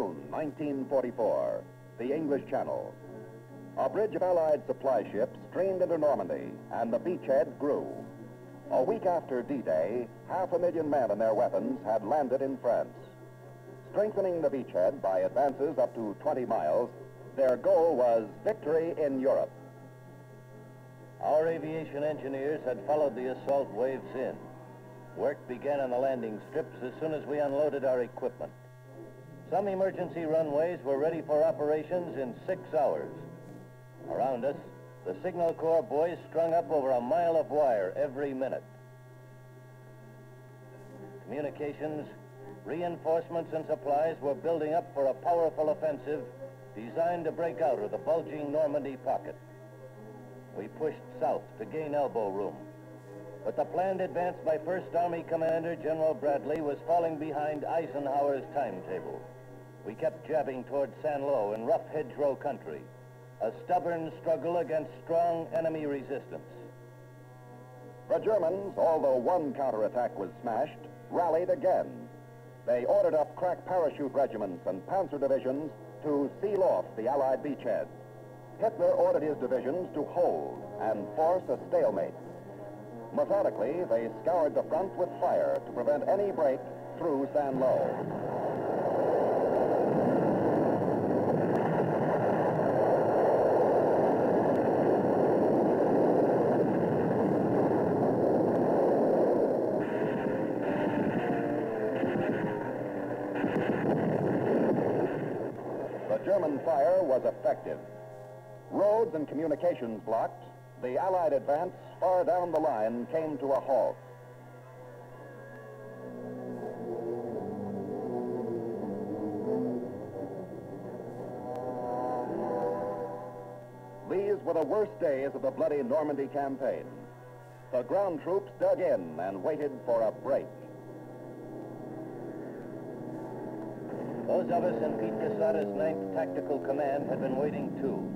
June, 1944, the English Channel. A bridge of Allied supply ships streamed into Normandy, and the beachhead grew. A week after D-Day, 500,000 men and their weapons had landed in France. Strengthening the beachhead by advances up to 20 miles, their goal was victory in Europe. Our aviation engineers had followed the assault waves in. Work began on the landing strips as soon as we unloaded our equipment. Some emergency runways were ready for operations in 6 hours. Around us, the Signal Corps boys strung up over a mile of wire every minute. Communications, reinforcements, and supplies were building up for a powerful offensive designed to break out of the bulging Normandy pocket. We pushed south to gain elbow room. But the planned advance by First Army Commander General Bradley was falling behind Eisenhower's timetable. We kept jabbing toward Saint-Lô in rough hedgerow country, a stubborn struggle against strong enemy resistance. The Germans, although one counterattack was smashed, rallied again. They ordered up crack parachute regiments and panzer divisions to seal off the Allied beachhead. Hitler ordered his divisions to hold and force a stalemate. Methodically, they scoured the front with fire to prevent any break through Saint-Lô. The German fire was effective. Roads and communications blocked, the Allied advance far down the line came to a halt. These were the worst days of the bloody Normandy campaign. The ground troops dug in and waited for a break. Those of us in Pete Quesada's 9th Tactical Command had been waiting too.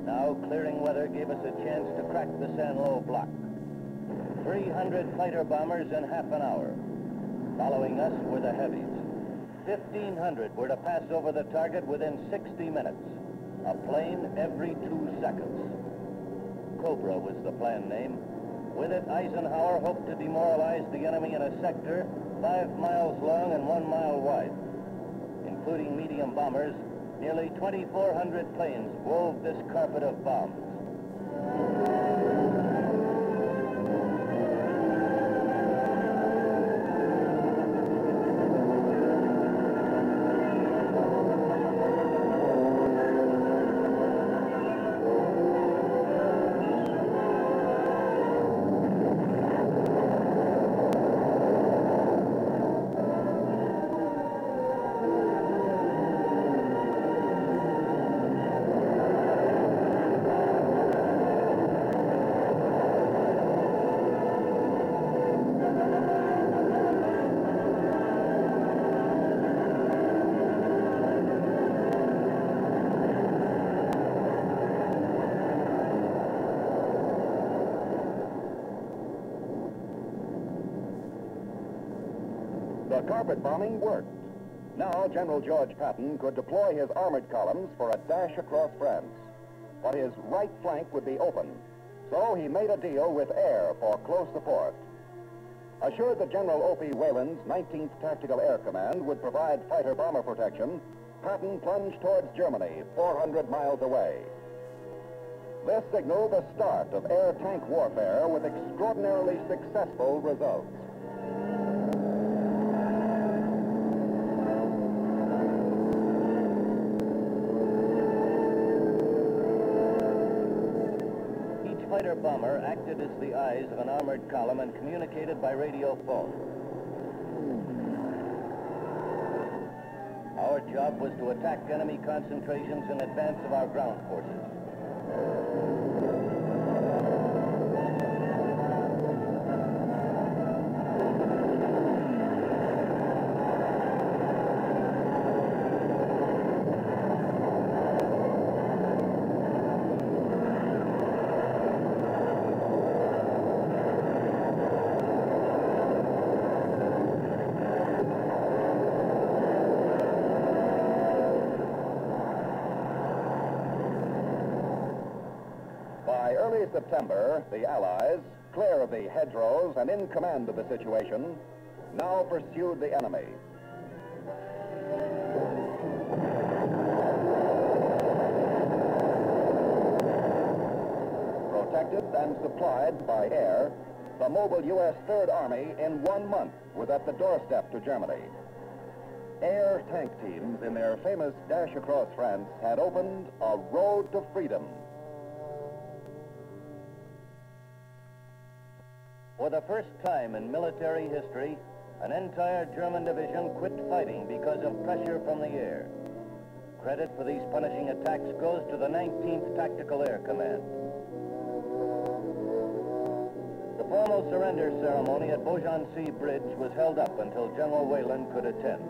Now, clearing weather gave us a chance to crack the Saint-Lô block. 300 fighter bombers in half an hour. Following us were the heavies. 1,500 were to pass over the target within 60 minutes. A plane every 2 seconds. Cobra was the plan name. With it, Eisenhower hoped to demoralize the enemy in a sector 5 miles long and 1 mile wide. Including medium bombers, nearly 2,400 planes wove this carpet of bombs. The carpet bombing worked. Now General George Patton could deploy his armored columns for a dash across France. But his right flank would be open, so he made a deal with air for close support. Assured that General O.P. Wayland's 19th Tactical Air Command would provide fighter-bomber protection, Patton plunged towards Germany, 400 miles away. This signaled the start of air-tank warfare with extraordinarily successful results. Fighter bomber acted as the eyes of an armored column and communicated by radio phone. Our job was to attack enemy concentrations in advance of our ground forces. early September, the Allies, clear of the hedgerows and in command of the situation, now pursued the enemy. Protected and supplied by air, the mobile U.S. Third Army in 1 month was at the doorstep to Germany. Air tank teams in their famous dash across France had opened a road to freedom. For the first time in military history, an entire German division quit fighting because of pressure from the air. Credit for these punishing attacks goes to the 19th Tactical Air Command. The formal surrender ceremony at Beaugency Bridge was held up until General Wayland could attend.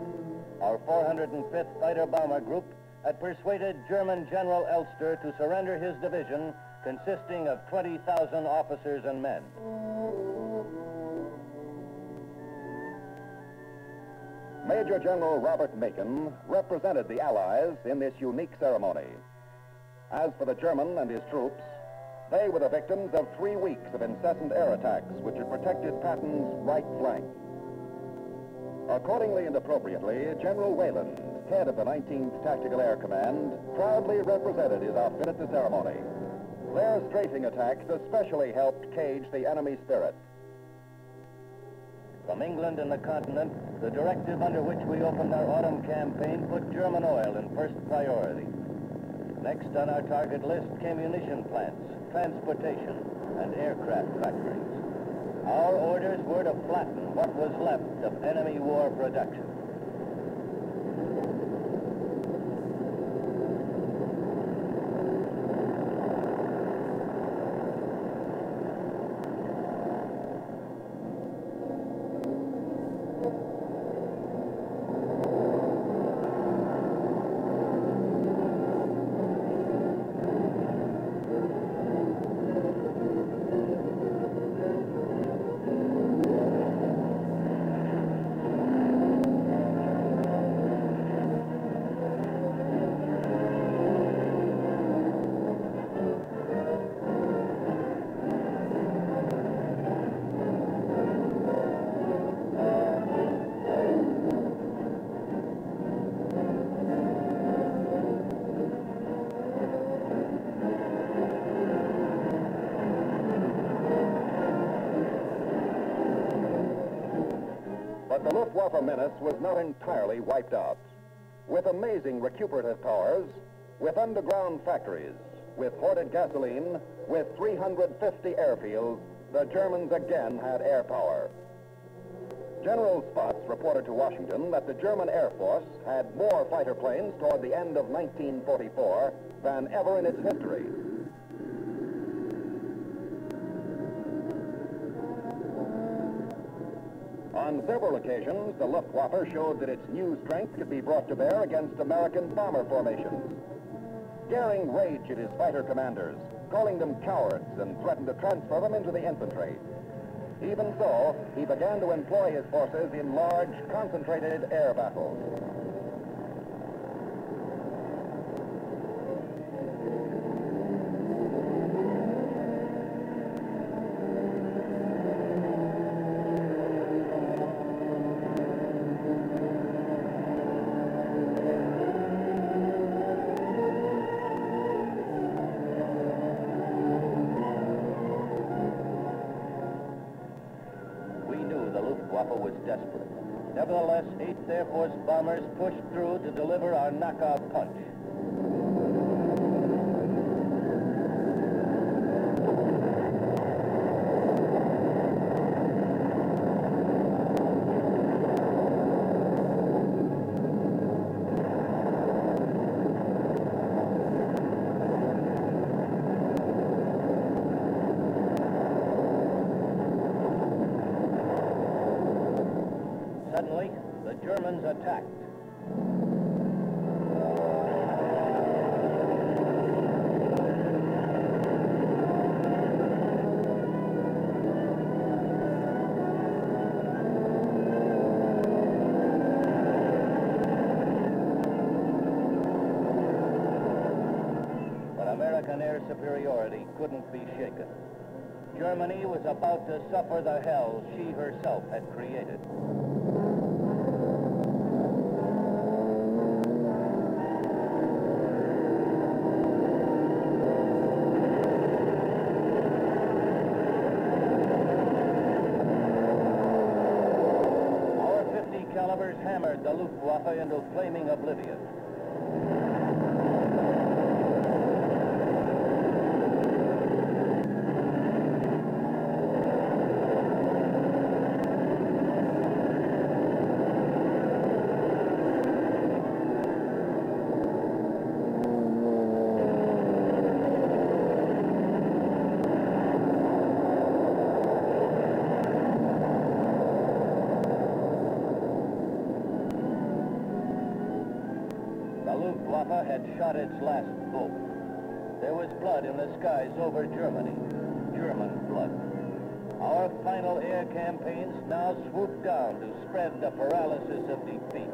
Our 405th Fighter Bomber Group had persuaded German General Elster to surrender his division, consisting of 20,000 officers and men. Major General Robert Macon represented the Allies in this unique ceremony. As for the German and his troops, they were the victims of 3 weeks of incessant air attacks which had protected Patton's right flank. Accordingly and appropriately, General Wayland, head of the 19th Tactical Air Command, proudly represented his outfit at the ceremony. Their strafing attacks especially helped cage the enemy spirit. From England and the continent, the directive under which we opened our autumn campaign put German oil in first priority. Next on our target list came munition plants, transportation, and aircraft factories. Our orders were to flatten what was left of enemy war production. But the Luftwaffe menace was not entirely wiped out. With amazing recuperative powers, with underground factories, with hoarded gasoline, with 350 airfields, the Germans again had air power. General Spaatz reported to Washington that the German Air Force had more fighter planes toward the end of 1944 than ever in its history. On several occasions, the Luftwaffe showed that its new strength could be brought to bear against American bomber formations. Daring rage at his fighter commanders, calling them cowards, and threatened to transfer them into the infantry. Even so, he began to employ his forces in large, concentrated air battles. Was desperate. Nevertheless, 8th Air Force bombers pushed through to deliver our knockout punch. Suddenly, the Germans attacked. But American air air superiority couldn't be shaken. Germany was about to suffer the hell she herself had created. Our 50 calibers hammered the Luftwaffe into flaming oblivion. Luftwaffe had shot its last bolt. There was blood in the skies over Germany, German blood. Our final air campaigns now swooped down to spread the paralysis of defeat.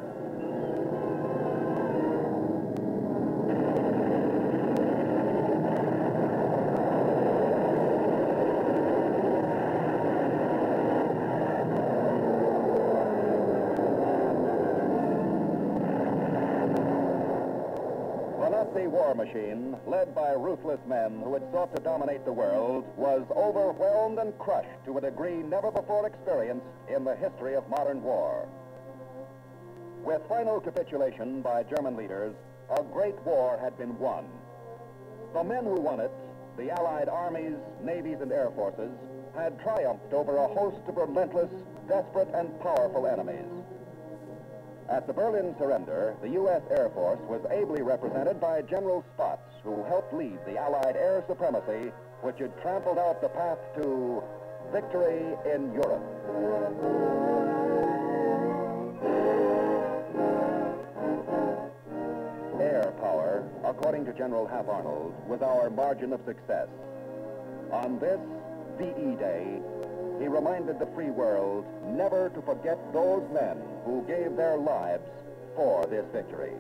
The war machine, led by ruthless men who had sought to dominate the world, was overwhelmed and crushed to a degree never before experienced in the history of modern war. With final capitulation by German leaders, a great war had been won. The men who won it, the Allied armies, navies, and air forces, had triumphed over a host of relentless, desperate, and powerful enemies. At the Berlin surrender, the U.S. Air Force was ably represented by General Spaatz, who helped lead the Allied air supremacy, which had trampled out the path to victory in Europe. Air power, according to General Hap Arnold, was our margin of success. On this, VE Day, he reminded the free world never to forget those men who gave their lives for this victory.